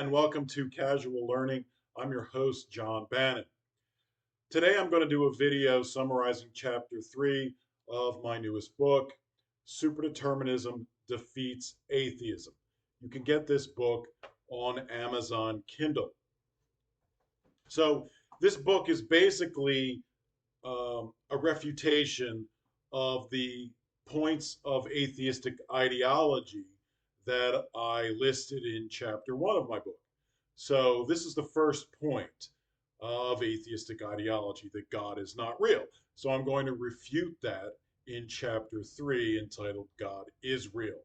and welcome to Casual Learning. I'm your host, John Bannon. Today I'm going to do a video summarizing Chapter 3 of my newest book, Superdeterminism Defeats Atheism. You can get this book on Amazon Kindle. So this book is basically a refutation of the points of atheistic ideology that I listed in Chapter 1 of my book. So this is the first point of atheistic ideology, that God is not real. So I'm going to refute that in Chapter 3 entitled God is Real.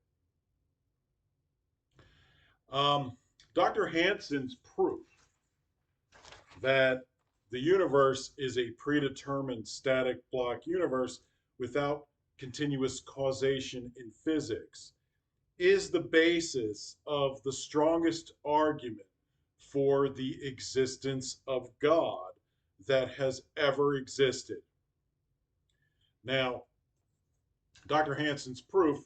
Um, Dr. Hanson's proof that the universe is a predetermined static block universe without continuous causation in physics is the basis of the strongest argument for the existence of God that has ever existed. Now, Dr. Hanson's proof,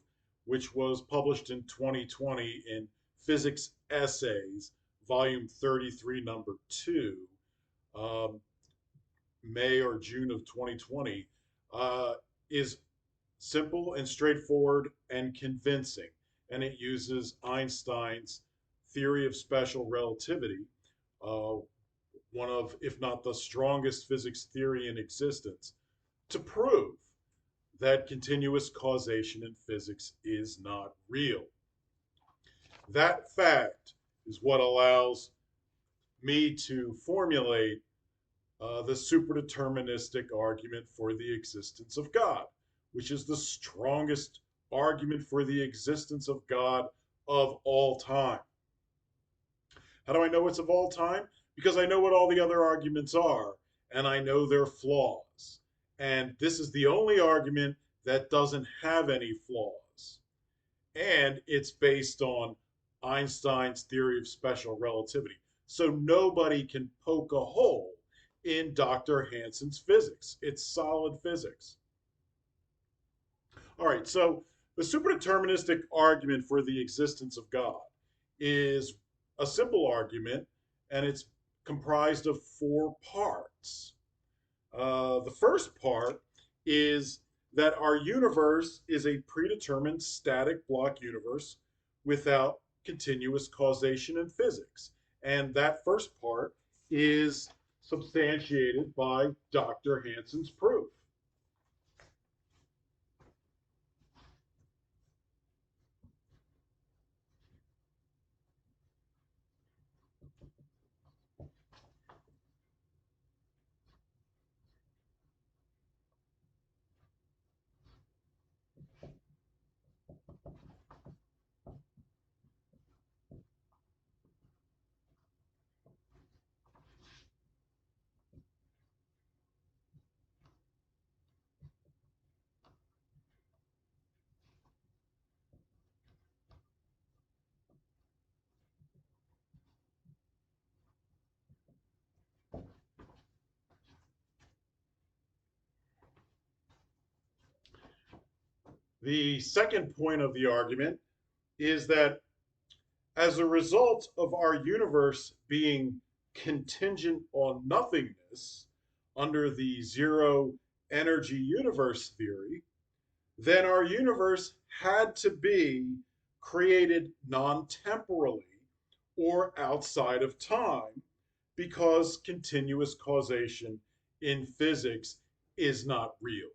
which was published in 2020 in Physics Essays, volume 33, number 2, um, May or June of 2020, is simple and straightforward and convincing. And it uses Einstein's theory of special relativity, uh, one of, if not the strongest physics theory in existence, to prove that continuous causation in physics is not real. That fact is what allows me to formulate the superdeterministic argument for the existence of God, which is the strongest argument for the existence of God of all time. How do I know it's of all time? Because I know what all the other arguments are, and I know their flaws. And this is the only argument that doesn't have any flaws. And it's based on Einstein's theory of special relativity. So nobody can poke a hole in Dr. Hanson's physics. It's solid physics. All right, so the superdeterministic argument for the existence of God is a simple argument, and it's comprised of four parts. The first part is that our universe is a predetermined static block universe without continuous causation in physics. And that first part is substantiated by Dr. Hanson's proof. The second point of the argument is that as a result of our universe being contingent on nothingness under the zero energy universe theory, then our universe had to be created non temporally or outside of time because continuous causation in physics is not real.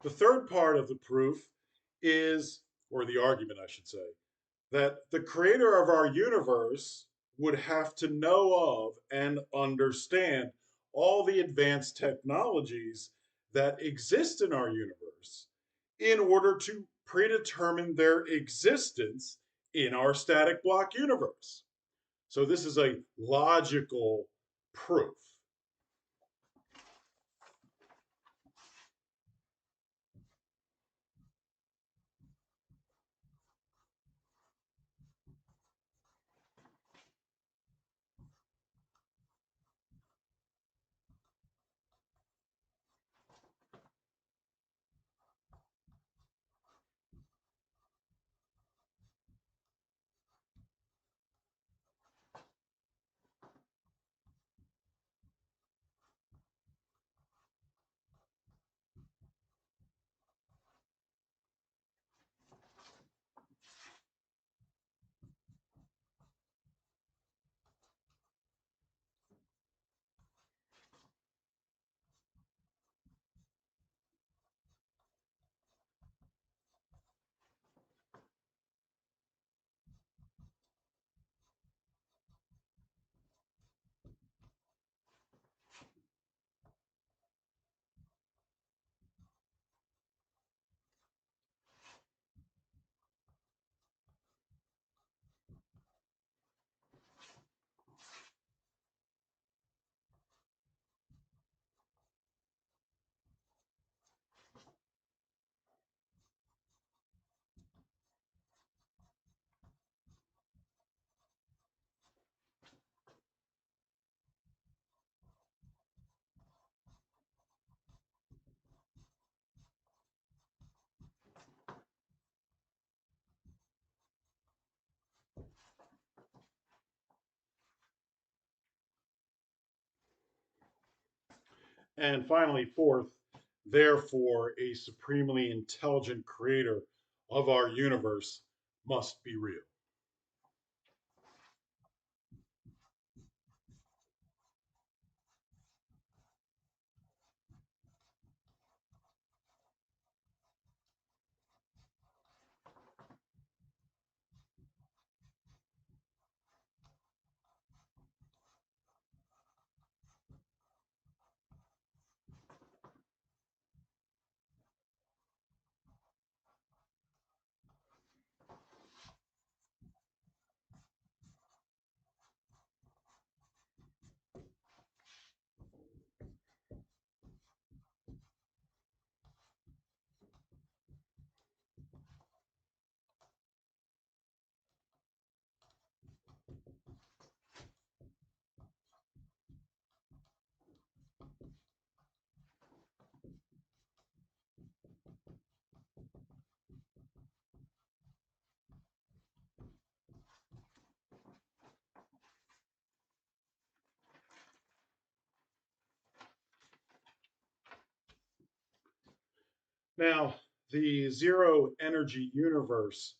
The third part of the proof is, or the argument, I should say, that the creator of our universe would have to know of and understand all the advanced technologies that exist in our universe in order to predetermine their existence in our static block universe. So, this is a logical proof. And finally, fourth, therefore, a supremely intelligent creator of our universe must be real. Now, the zero energy universe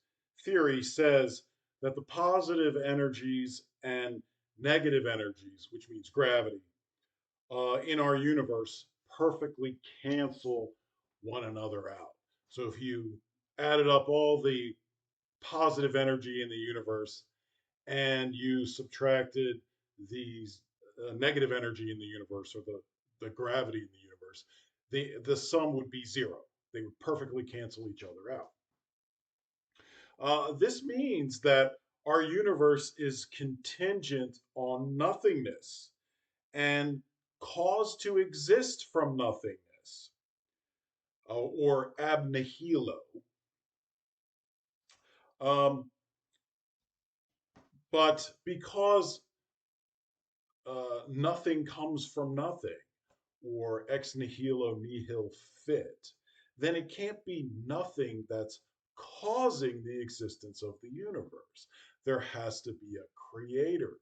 theory says that the positive energies and negative energies, which means gravity, in our universe perfectly cancel one another out. So if you added up all the positive energy in the universe and you subtracted the negative energy in the universe, or the gravity in the universe, the sum would be zero. They would perfectly cancel each other out. This means that our universe is contingent on nothingness and caused to exist from nothingness, or ab nihilo. Um, but because nothing comes from nothing, or ex nihilo nihil fit, then it can't be nothing that's causing the existence of the universe. There has to be a creator,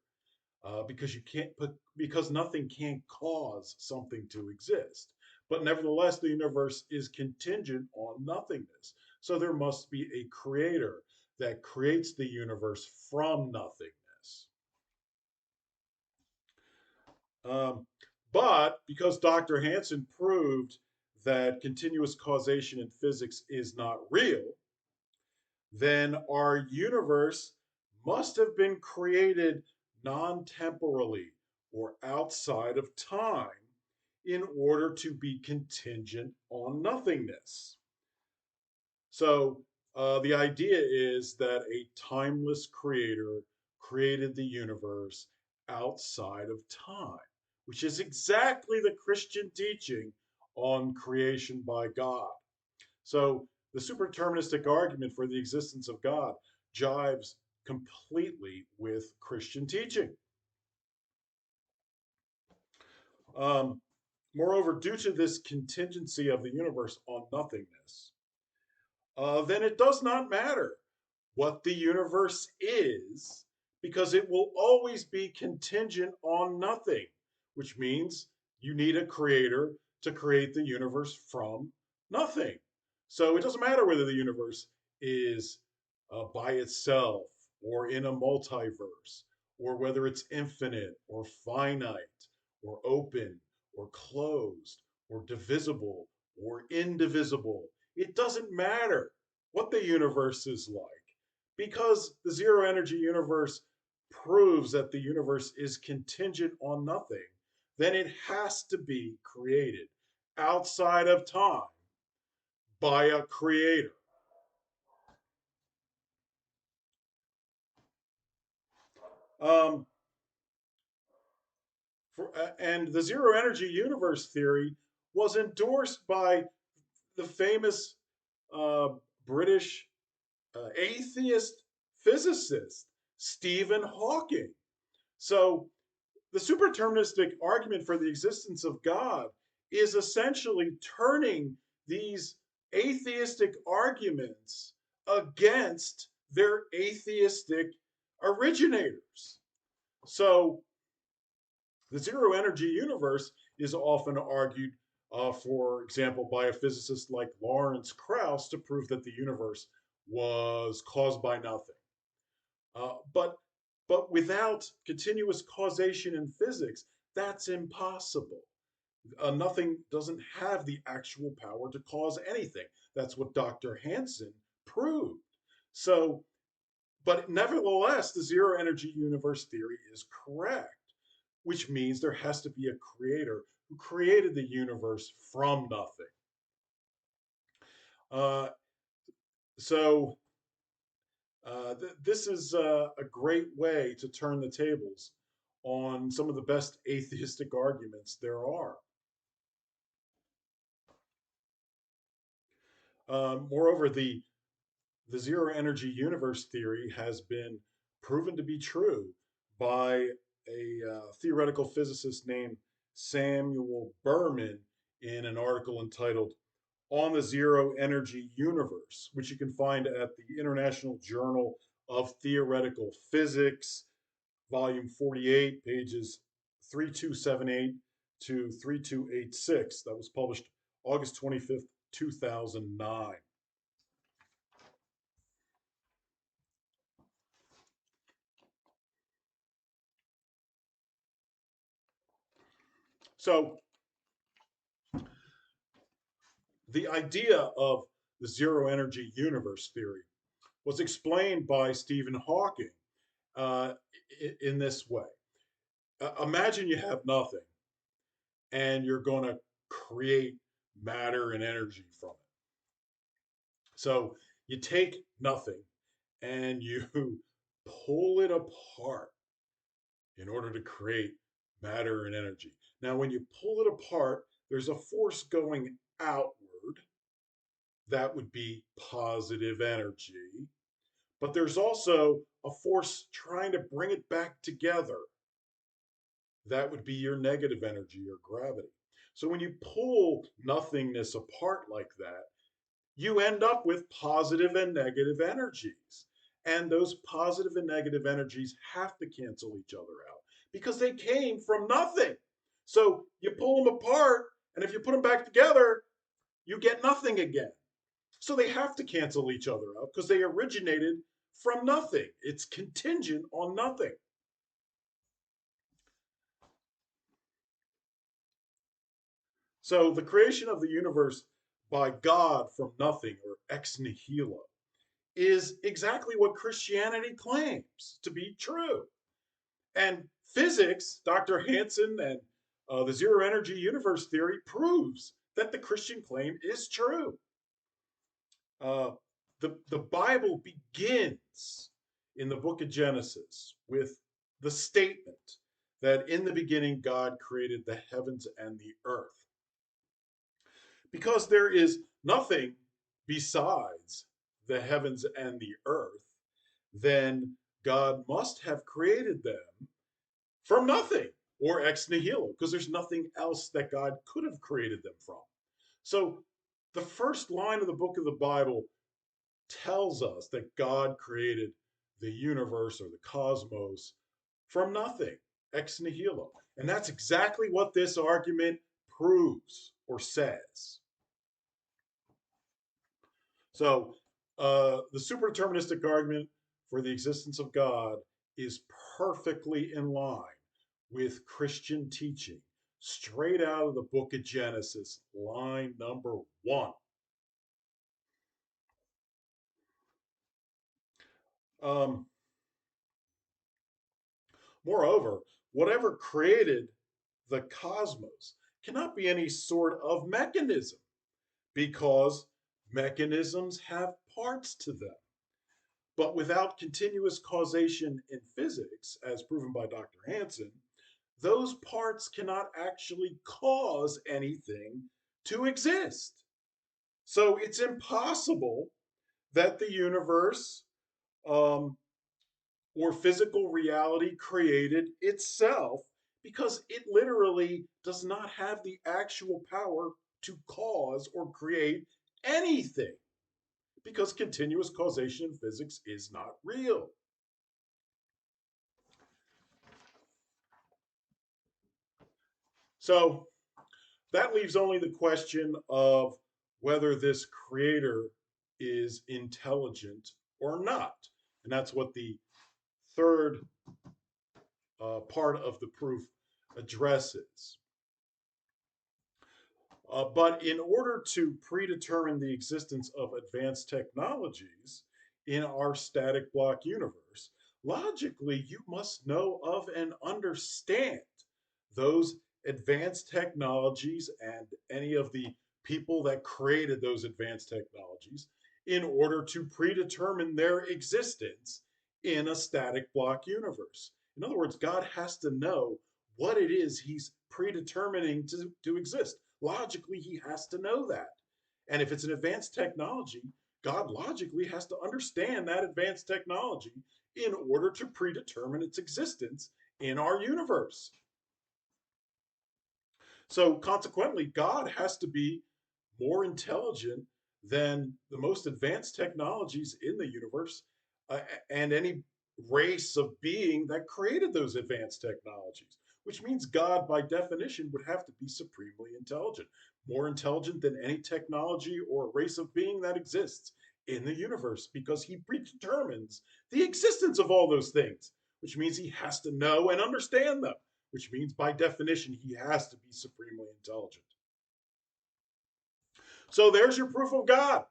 because you can't put, because nothing can't cause something to exist. But nevertheless, the universe is contingent on nothingness. So there must be a creator that creates the universe from nothingness. Um, but because Dr. Hansen proved that continuous causation in physics is not real, then our universe must have been created non temporally or outside of time in order to be contingent on nothingness. So the idea is that a timeless creator created the universe outside of time, which is exactly the Christian teaching on creation by God. So the superdeterministic argument for the existence of God jives completely with Christian teaching. Um, Moreover, due to this contingency of the universe on nothingness, then it does not matter what the universe is, because it will always be contingent on nothing, which means you need a creator to create the universe from nothing. So it doesn't matter whether the universe is by itself or in a multiverse, or whether it's infinite or finite or open or closed or divisible or indivisible. It doesn't matter what the universe is like, because the zero energy universe proves that the universe is contingent on nothing. Then it has to be created outside of time by a creator. Um, and the zero energy universe theory was endorsed by the famous uh, British atheist physicist Stephen Hawking. So the superdeterministic argument for the existence of God is essentially turning these atheistic arguments against their atheistic originators. So the zero energy universe is often argued, for example, by a physicist like Lawrence Krauss to prove that the universe was caused by nothing. But without continuous causation in physics, that's impossible. Nothing doesn't have the actual power to cause anything. That's what Dr. Hansen proved. So, but nevertheless, the zero energy universe theory is correct, which means there has to be a creator who created the universe from nothing. Uh, so, this is a great way to turn the tables on some of the best atheistic arguments there are. Moreover, the zero energy universe theory has been proven to be true by a theoretical physicist named Samuel Berman in an article entitled On the Zero Energy Universe, which you can find at the International Journal of Theoretical Physics, volume 48, pages 3278 to 3286. That was published August 25th, 2009. So, the idea of the zero energy universe theory was explained by Stephen Hawking uh, in this way. Imagine you have nothing and you're going to create matter and energy from it. So you take nothing and you pull it apart in order to create matter and energy. Now, when you pull it apart, there's a force going outward. That would be positive energy. But there's also a force trying to bring it back together. That would be your negative energy or gravity. So when you pull nothingness apart like that, you end up with positive and negative energies. And those positive and negative energies have to cancel each other out because they came from nothing. So you pull them apart, and if you put them back together, you get nothing again. So they have to cancel each other out because they originated from nothing. It's contingent on nothing. So the creation of the universe by God from nothing, or ex nihilo, is exactly what Christianity claims to be true. And physics, Dr. Hansen and the zero energy universe theory proves that the Christian claim is true. Uh, the Bible begins in the book of Genesis with the statement that in the beginning God created the heavens and the earth. Because there is nothing besides the heavens and the earth, then God must have created them from nothing, or ex nihilo, because there's nothing else that God could have created them from. So the first line of the book of the Bible tells us that God created the universe or the cosmos from nothing, ex nihilo. And that's exactly what this argument proves or says. So the superdeterministic argument for the existence of God is perfectly in line with Christian teaching, straight out of the book of Genesis, line number 1. Um, Moreover, whatever created the cosmos cannot be any sort of mechanism, because mechanisms have parts to them. But without continuous causation in physics, as proven by Dr. Hansen, those parts cannot actually cause anything to exist. So it's impossible that the universe um, or physical reality created itself, because it literally does not have the actual power to cause or create anything, because continuous causation in physics is not real. So that leaves only the question of whether this creator is intelligent or not. And that's what the third part of the proof addresses. But in order to predetermine the existence of advanced technologies in our static block universe, logically, you must know of and understand those advanced technologies and any of the people that created those advanced technologies in order to predetermine their existence in a static block universe. In other words, God has to know what it is he's predetermining to exist. Logically, he has to know that. And if it's an advanced technology, God logically has to understand that advanced technology in order to predetermine its existence in our universe. So consequently, God has to be more intelligent than the most advanced technologies in the universe, and any race of being that created those advanced technologies, which means God, by definition, would have to be supremely intelligent, more intelligent than any technology or race of being that exists in the universe, because he predetermines the existence of all those things, which means he has to know and understand them, which means by definition he has to be supremely intelligent. So there's your proof of God.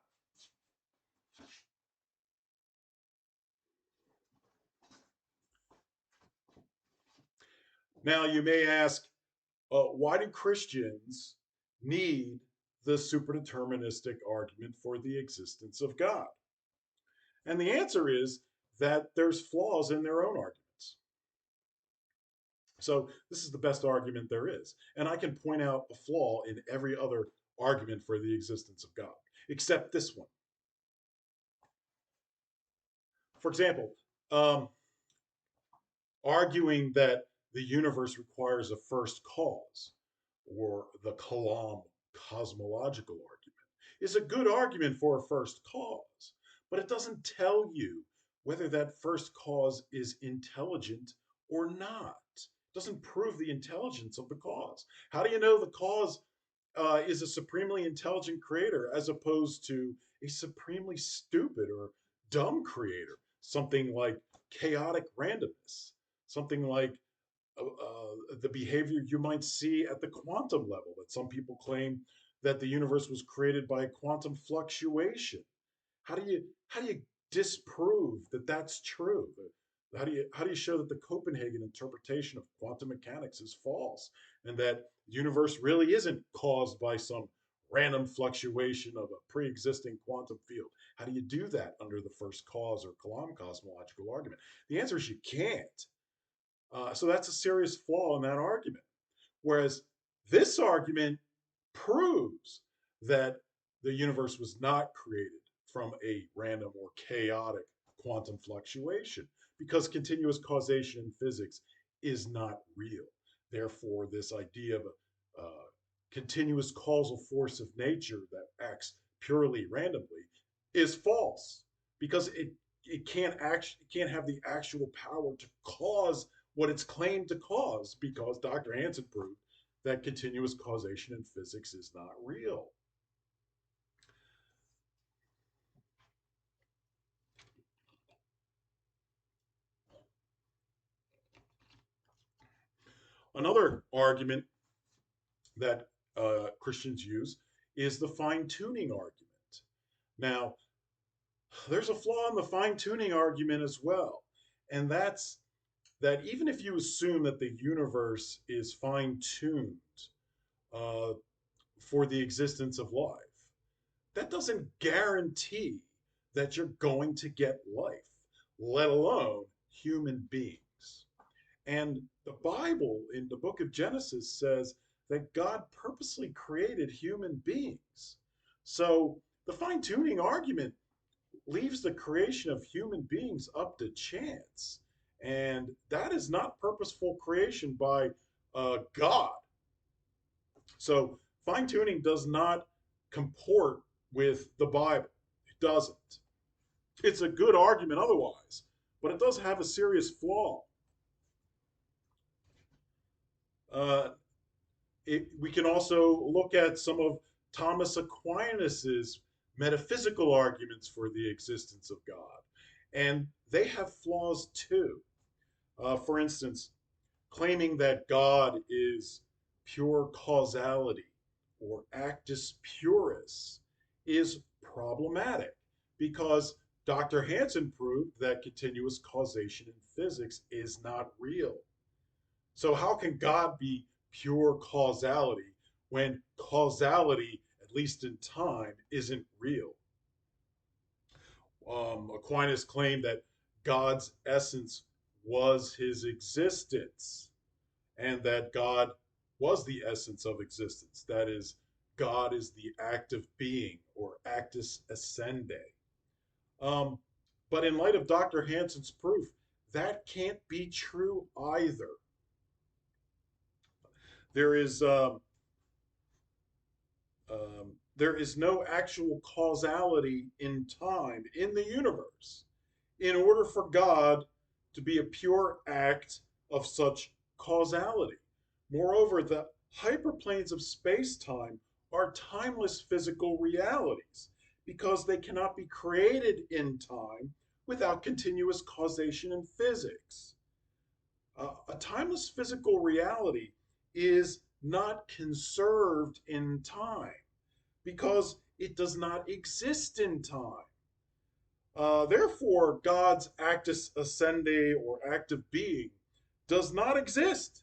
Now you may ask, why do Christians need the superdeterministic argument for the existence of God? And the answer is that there's flaws in their own arguments. So this is the best argument there is. And I can point out a flaw in every other argument for the existence of God, except this one. For example, arguing that the universe requires a first cause, or the Kalam cosmological argument, is a good argument for a first cause, but it doesn't tell you whether that first cause is intelligent or not. It doesn't prove the intelligence of the cause. How do you know the cause is a supremely intelligent creator as opposed to a supremely stupid or dumb creator? Something like chaotic randomness, something like the behavior you might see at the quantum level. That some people claim that the universe was created by quantum fluctuation. How do you disprove that that's true? How do you show that the Copenhagen interpretation of quantum mechanics is false and that the universe really isn't caused by some random fluctuation of a pre-existing quantum field? How do you do that under the first cause or Kalam cosmological argument? The answer is you can't. So that's a serious flaw in that argument. Whereas this argument proves that the universe was not created from a random or chaotic quantum fluctuation because continuous causation in physics is not real. Therefore, this idea of a continuous causal force of nature that acts purely randomly is false because it can't have the actual power to cause what it's claimed to cause because Dr. Hansen proved that continuous causation in physics is not real. Another argument that Christians use is the fine tuning argument. Now, there's a flaw in the fine tuning argument as well, and that's that even if you assume that the universe is fine tuned uh, for the existence of life, that doesn't guarantee that you're going to get life, let alone human beings. And the Bible in the book of Genesis says that God purposely created human beings. So the fine tuning argument leaves the creation of human beings up to chance. And that is not purposeful creation by God. So fine tuning does not comport with the Bible. It doesn't. It's a good argument otherwise, but it does have a serious flaw. Uh, we can also look at some of Thomas Aquinas's metaphysical arguments for the existence of God, and they have flaws too. For instance, claiming that God is pure causality or actus purus is problematic because Dr. Hansen proved that continuous causation in physics is not real. So, how can God be pure causality when causality, at least in time, isn't real? Aquinas claimed that God's essence was his existence and that God was the essence of existence. That is, God is the active being or actus essendi. Um, but in light of Dr. Hansen's proof, that can't be true either. There is there is no actual causality in time in the universe in order for God to be a pure act of such causality. Moreover, the hyperplanes of space time are timeless physical realities because they cannot be created in time without continuous causation in physics. A timeless physical reality is not conserved in time because it does not exist in time. Therefore, God's actus essendi or active being does not exist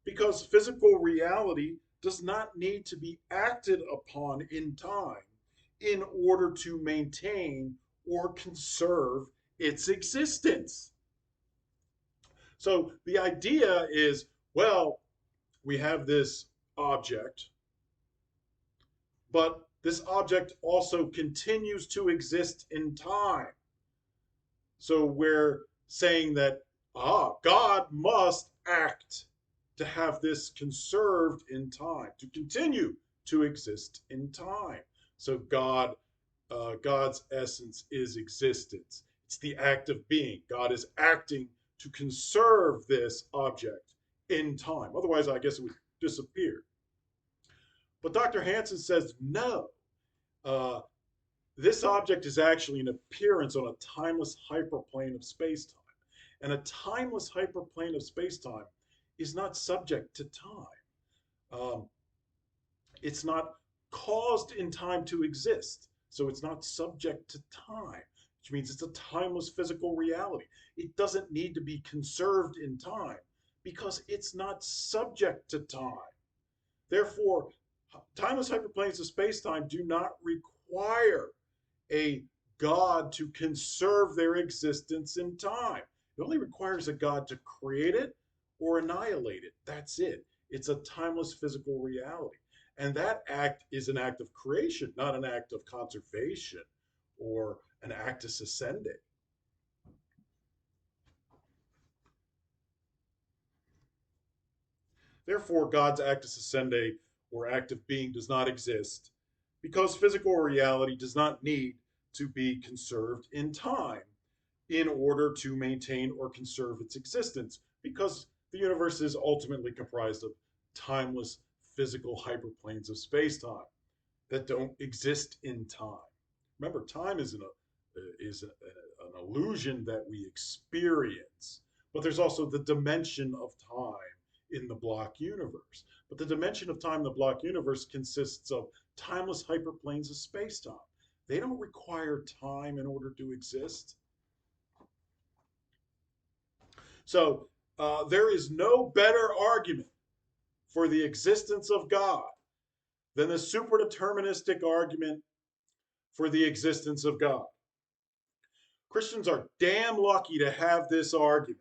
because physical reality does not need to be acted upon in time in order to maintain or conserve its existence. So the idea is, well, we have this object, but this object also continues to exist in time. So we're saying that, God must act to have this conserved in time, to continue to exist in time. So God's essence is existence. It's the act of being. God is acting to conserve this object in time. Otherwise, I guess it would disappear. But Dr. Hansen says no. Uh, this object is actually an appearance on a timeless hyperplane of spacetime. And a timeless hyperplane of spacetime is not subject to time. It's not caused in time to exist, so it's not subject to time, which means it's a timeless physical reality. It doesn't need to be conserved in time because it's not subject to time. Therefore, timeless hyperplanes of space-time do not require a God to conserve their existence in time. It only requires a God to create it or annihilate it. That's it. It's a timeless physical reality. And that act is an act of creation, not an act of conservation or an actus ascendi. Therefore, God's actus ascendi or act of being does not exist because physical reality does not need to be conserved in time in order to maintain or conserve its existence, because the universe is ultimately comprised of timeless physical hyperplanes of space-time that don't exist in time. Remember, time is an illusion that we experience, but there's also the dimension of time in the block universe. But the dimension of time in the block universe consists of timeless hyperplanes of space-time. They don't require time in order to exist. So there is no better argument for the existence of God than the superdeterministic argument for the existence of God. Christians are damn lucky to have this argument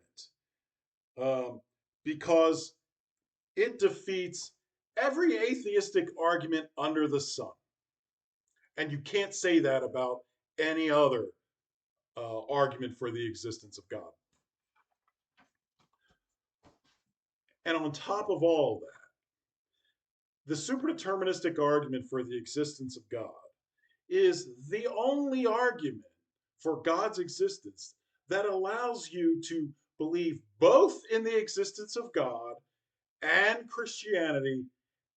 because it defeats every atheistic argument under the sun. And you can't say that about any other argument for the existence of God. And on top of all that, the superdeterministic argument for the existence of God is the only argument for God's existence that allows you to believe both in the existence of God and Christianity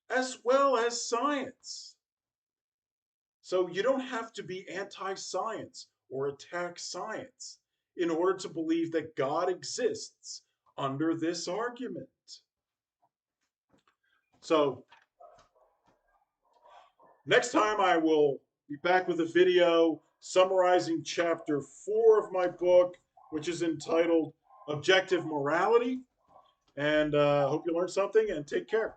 as well as science. So you don't have to be anti-science or attack science in order to believe that God exists under this argument. So next time I will be back with a video summarizing chapter 4 of my book, which is entitled Objective Morality. And hope you learned something, and take care.